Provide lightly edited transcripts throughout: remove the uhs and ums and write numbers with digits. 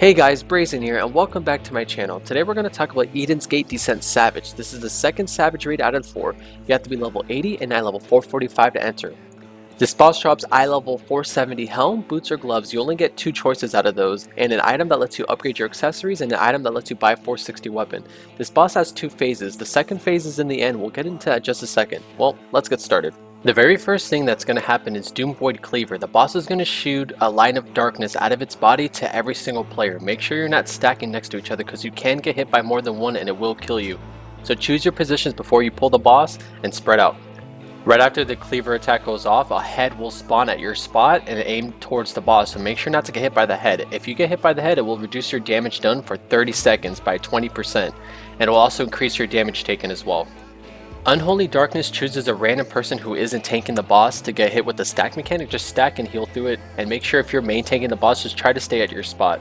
Hey guys, Brazen here, and welcome back to my channel. Today we're going to talk about Eden's Gate Descent Savage. This is the second Savage raid out of 4. You have to be level 80 and I level 445 to enter. This boss drops eye level 470 helm, boots, or gloves. You only get 2 choices out of those, and an item that lets you upgrade your accessories and an item that lets you buy 460 weapon. This boss has 2 phases. The second phase is in the end. We'll get into that in just a second. Well, let's get started. The very first thing that's going to happen is Doom Void Cleaver. The boss is going to shoot a line of darkness out of its body to every single player. Make sure you're not stacking next to each other because you can get hit by more than one and it will kill you. So choose your positions before you pull the boss and spread out. Right after the cleaver attack goes off, a head will spawn at your spot and aim towards the boss, so make sure not to get hit by the head. If you get hit by the head, it will reduce your damage done for 30 seconds by 20%, and it will also increase your damage taken as well. Unholy Darkness chooses a random person who isn't tanking the boss to get hit with the stack mechanic. Just stack and heal through it, and make sure if you're main tanking the boss, just try to stay at your spot.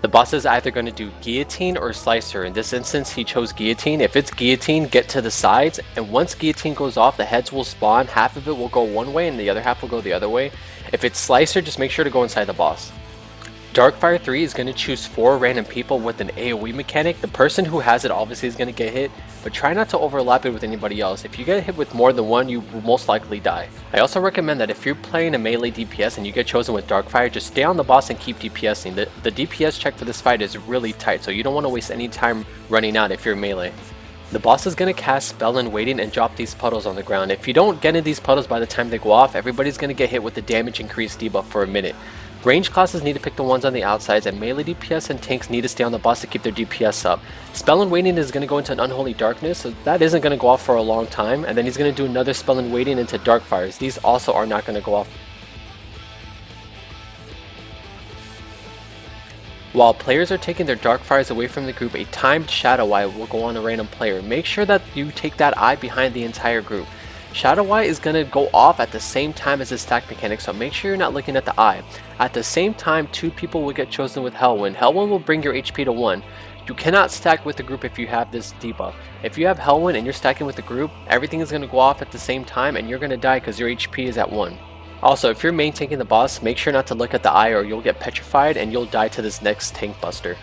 The boss is either going to do Guillotine or Slicer. In this instance, he chose Guillotine. If it's Guillotine, get to the sides, and once Guillotine goes off, the heads will spawn. Half of it will go one way, and the other half will go the other way. If it's Slicer, just make sure to go inside the boss. Darkfire 3 is going to choose 4 random people with an AoE mechanic. The person who has it obviously is going to get hit, but try not to overlap it with anybody else. If you get hit with more than one, you will most likely die. I also recommend that if you're playing a melee DPS and you get chosen with Darkfire, just stay on the boss and keep DPSing. The DPS check for this fight is really tight, so you don't want to waste any time running out if you're melee. The boss is going to cast Spell in Waiting and drop these puddles on the ground. If you don't get in these puddles by the time they go off, everybody's going to get hit with the damage increase debuff for a minute. Range classes need to pick the ones on the outsides, and melee DPS and tanks need to stay on the boss to keep their DPS up. Spell in Waiting is going to go into an Unholy Darkness, so that isn't going to go off for a long time, and then he's going to do another Spell in Waiting into Darkfires. These also are not going to go off. While players are taking their Darkfires away from the group, a timed Shadow Eye will go on a random player. Make sure that you take that eye behind the entire group. Shadow Eye is going to go off at the same time as the stack mechanic, so make sure you're not looking at the eye. At the same time, 2 people will get chosen with Hellwind. Hellwind will bring your HP to 1. You cannot stack with the group if you have this debuff. If you have Hellwind and you're stacking with the group, everything is going to go off at the same time and you're going to die because your HP is at 1. Also, if you're main tanking the boss, make sure not to look at the eye or you'll get petrified and you'll die to this next tank buster.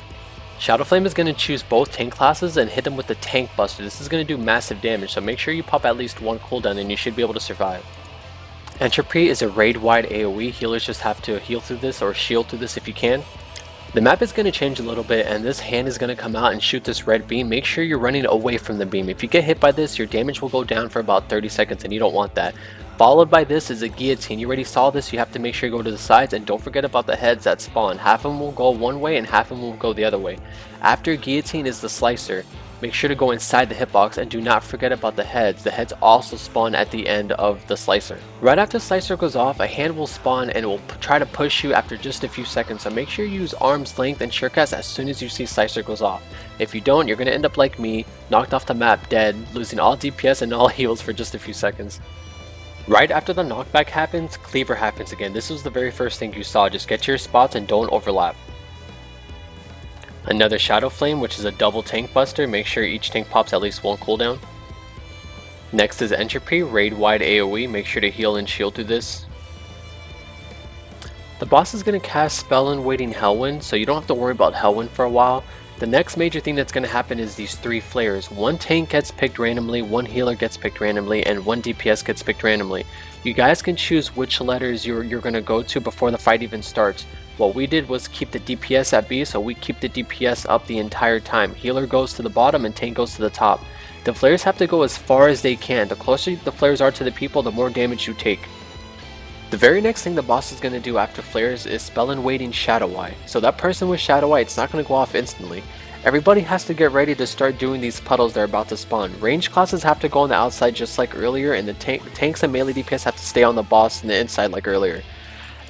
Shadow Flame is going to choose both tank classes and hit them with the tank buster. This is going to do massive damage, so make sure you pop at least 1 cooldown and you should be able to survive. Entropy is a raid-wide AoE. Healers just have to heal through this or shield through this if you can. The map is going to change a little bit, and this hand is going to come out and shoot this red beam. Make sure you're running away from the beam. If you get hit by this, your damage will go down for about 30 seconds and you don't want that. Followed by this is a Guillotine. You already saw this, you have to make sure you go to the sides, and don't forget about the heads that spawn. Half of them will go one way and half of them will go the other way. After Guillotine is the Slicer. Make sure to go inside the hitbox and do not forget about the heads. The heads also spawn at the end of the Slicer. Right after Slicer goes off, a hand will spawn and it will try to push you after just a few seconds, so make sure you use Arm's Length and Surecast as soon as you see Slicer goes off. If you don't, you're going to end up like me, knocked off the map dead, losing all DPS and all heals for just a few seconds. Right after the knockback happens, Cleaver happens again. This was the very first thing you saw. Just get to your spots and don't overlap. Another Shadow Flame, which is a double tank buster. Make sure each tank pops at least 1 cooldown. Next is Entropy, raid-wide AoE. Make sure to heal and shield through this. The boss is going to cast Spell in Waiting Hellwind, so you don't have to worry about Hellwind for a while. The next major thing that's going to happen is these 3 flares. 1 tank gets picked randomly, 1 healer gets picked randomly, and 1 DPS gets picked randomly. You guys can choose which letters you're going to go to before the fight even starts. What we did was keep the DPS at B, so we keep the DPS up the entire time. Healer goes to the bottom and tank goes to the top. The flares have to go as far as they can. The closer the flares are to the people, the more damage you take. The very next thing the boss is going to do after flares is Spell in Waiting Shadow Eye. So that person with Shadow Eye, it's not going to go off instantly. Everybody has to get ready to start doing these puddles that are about to spawn. Range classes have to go on the outside just like earlier, and the tanks and melee DPS have to stay on the boss and the inside like earlier.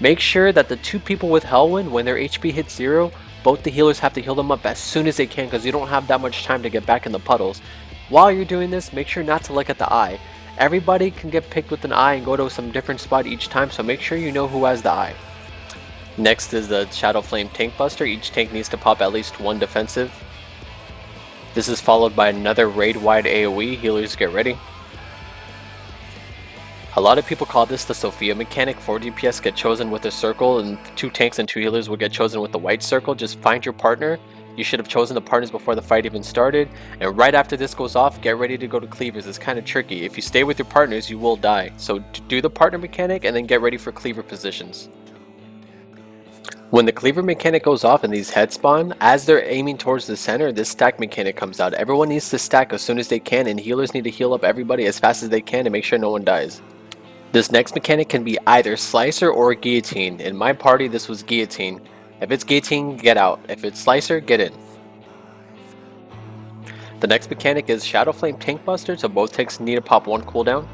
Make sure that the 2 people with Hellwind, when their HP hits 0, both the healers have to heal them up as soon as they can because you don't have that much time to get back in the puddles. While you're doing this, make sure not to look at the eye. Everybody can get picked with an eye and go to some different spot each time, so make sure you know who has the eye. Next is the Shadow Flame Tank Buster. Each tank needs to pop at least 1 defensive. This is followed by another raid-wide AoE. Healers get ready. A lot of people call this the Sophia mechanic. 4 DPS get chosen with a circle, and 2 tanks and 2 healers will get chosen with the white circle. Just find your partner. You should have chosen the partners before the fight even started. And right after this goes off, get ready to go to cleavers. It's kind of tricky. If you stay with your partners, you will die. So do the partner mechanic and then get ready for cleaver positions. When the cleaver mechanic goes off and these heads spawn, as they're aiming towards the center, this stack mechanic comes out. Everyone needs to stack as soon as they can, and healers need to heal up everybody as fast as they can to make sure no one dies. This next mechanic can be either Slicer or Guillotine. In my party, this was Guillotine. If it's Guillotine, get out. If it's Slicer, get in. The next mechanic is Shadow Flame Tank Buster, so both tanks need to pop 1 cooldown,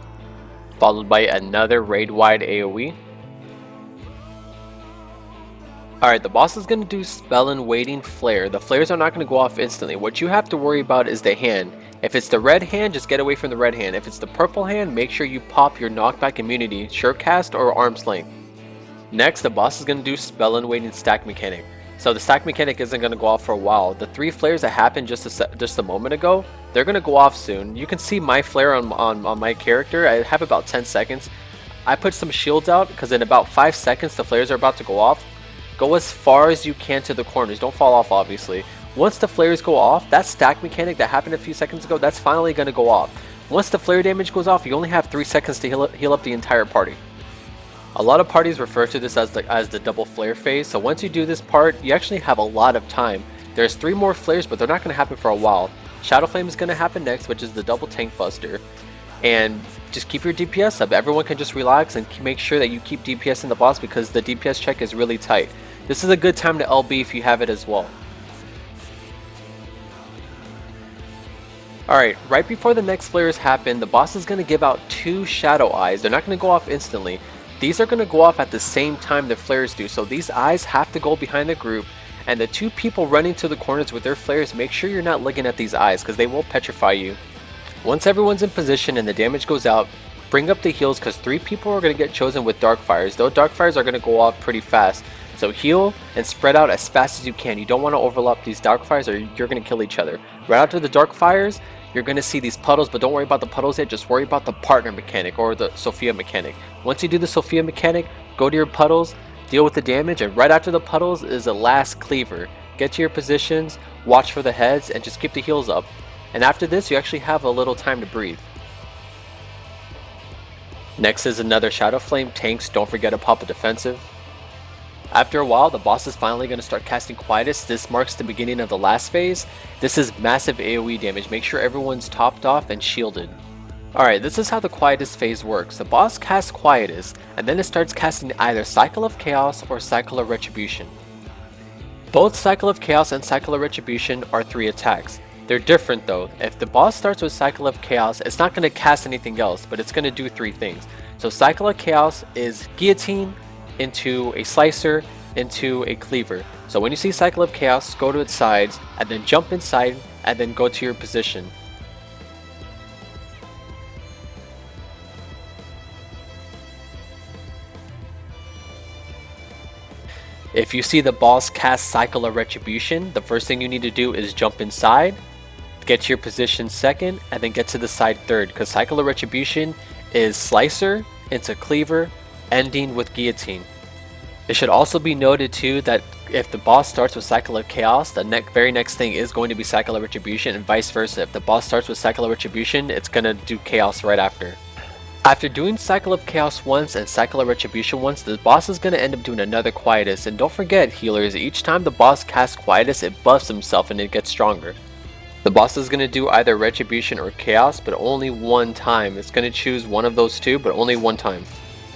followed by another raid-wide AoE. Alright, the boss is going to do Spell and Waiting Flare. The flares are not going to go off instantly. What you have to worry about is the hand. If it's the red hand, just get away from the red hand. If it's the purple hand, make sure you pop your knockback immunity, Surecast or Arm's Length. Next, the boss is going to do Spell and Waiting Stack mechanic. So the stack mechanic isn't going to go off for a while. The 3 flares that happened just a moment ago, they're going to go off soon. You can see my flare on my character. I have about 10 seconds. I put some shields out because in about 5 seconds the flares are about to go off. Go as far as you can to the corners. Don't fall off, obviously. Once the flares go off, that stack mechanic that happened a few seconds ago, that's finally going to go off. Once the flare damage goes off, you only have 3 seconds to heal up the entire party. A lot of parties refer to this as the double flare phase, so once you do this part, you actually have a lot of time. There's 3 more flares, but they're not going to happen for a while. Shadow Flame is going to happen next, which is the double tank buster. And just keep your DPS up. Everyone can just relax and make sure that you keep DPS in the boss because the DPS check is really tight. This is a good time to LB if you have it as well. Alright, right before the next flares happen, the boss is going to give out 2 shadow eyes. They're not going to go off instantly. These are going to go off at the same time the flares do, so these eyes have to go behind the group, and the 2 people running to the corners with their flares, make sure you're not looking at these eyes because they will petrify you. Once everyone's in position and the damage goes out, bring up the heals because 3 people are going to get chosen with dark fires. Those dark fires are going to go off pretty fast, so heal and spread out as fast as you can. You don't want to overlap these dark fires or you're going to kill each other. Right after the dark fires, you're going to see these puddles, but don't worry about the puddles yet, just worry about the partner mechanic or the Sophia mechanic. Once you do the Sophia mechanic, go to your puddles, deal with the damage, and right after the puddles is the last cleaver. Get to your positions, watch for the heads, and just keep the heals up. And after this, you actually have a little time to breathe. Next is another Shadow Flame. Tanks, don't forget to pop a defensive. After a while, the boss is finally going to start casting Quietus. This marks the beginning of the last phase. This is massive AoE damage. Make sure everyone's topped off and shielded. Alright, this is how the Quietus phase works. The boss casts Quietus, and then it starts casting either Cycle of Chaos or Cycle of Retribution. Both Cycle of Chaos and Cycle of Retribution are 3 attacks. They're different though. If the boss starts with Cycle of Chaos, it's not going to cast anything else, but it's going to do 3 things. So Cycle of Chaos is Guillotine into a Slicer into a Cleaver. So when you see Cycle of Chaos, go to its sides and then jump inside and then go to your position. If you see the boss cast Cycle of Retribution, the first thing you need to do is jump inside, get to your position second, and then get to the side third, because Cycle of Retribution is Slicer into Cleaver, ending with Guillotine. It should also be noted too that if the boss starts with Cycle of Chaos, the very next thing is going to be Cycle of Retribution, and vice versa. If the boss starts with Cycle of Retribution, it's going to do Chaos right after. After doing Cycle of Chaos once and Cycle of Retribution once, the boss is going to end up doing another Quietus. And don't forget, healers, each time the boss casts Quietus, it buffs himself and it gets stronger. The boss is going to do either Retribution or Chaos, but only one time. It's going to choose one of those 2, but only one time.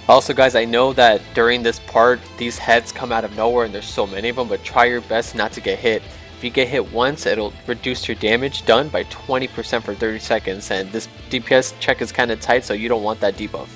Also guys, I know that during this part, these heads come out of nowhere and there's so many of them, but try your best not to get hit. If you get hit once, it'll reduce your damage done by 20% for 30 seconds, and this DPS check is kind of tight, so you don't want that debuff.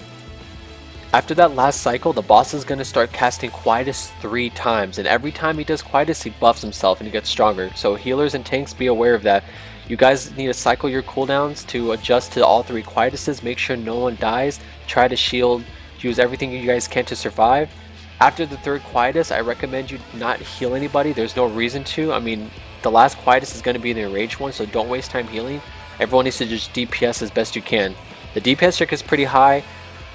After that last cycle, the boss is going to start casting Quietus 3 times, and every time he does Quietus, he buffs himself and he gets stronger. So healers and tanks, be aware of that. You guys need to cycle your cooldowns to adjust to all 3 Quietuses, make sure no one dies, try to shield, use everything you guys can to survive. After the 3rd Quietus, I recommend you not heal anybody. There's no reason to. I mean, the last Quietus is going to be the enraged one, so don't waste time healing. Everyone needs to just DPS as best you can. The DPS check is pretty high.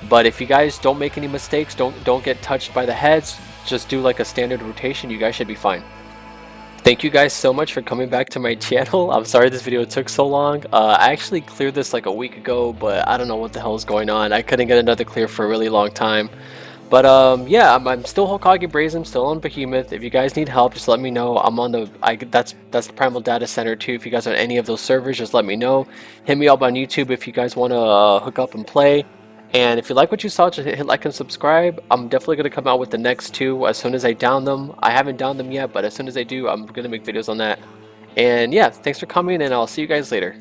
But if you guys don't make any mistakes, don't get touched by the heads, just do like a standard rotation, you guys should be fine. Thank you guys so much for coming back to my channel. I'm sorry this video took so long. I actually cleared this like a week ago, but I don't know what the hell is going on. I couldn't get another clear for a really long time. But yeah, I'm still Hokage Brazen, still on Behemoth. If you guys need help, just let me know. I'm on the that's the Primal Data Center too. If you guys are on any of those servers, just let me know. Hit me up on YouTube if you guys want to hook up and play. And if you like what you saw, just hit like and subscribe. I'm definitely going to come out with the next two as soon as I down them. I haven't downed them yet, but as soon as I do, I'm going to make videos on that. And yeah, thanks for coming, and I'll see you guys later.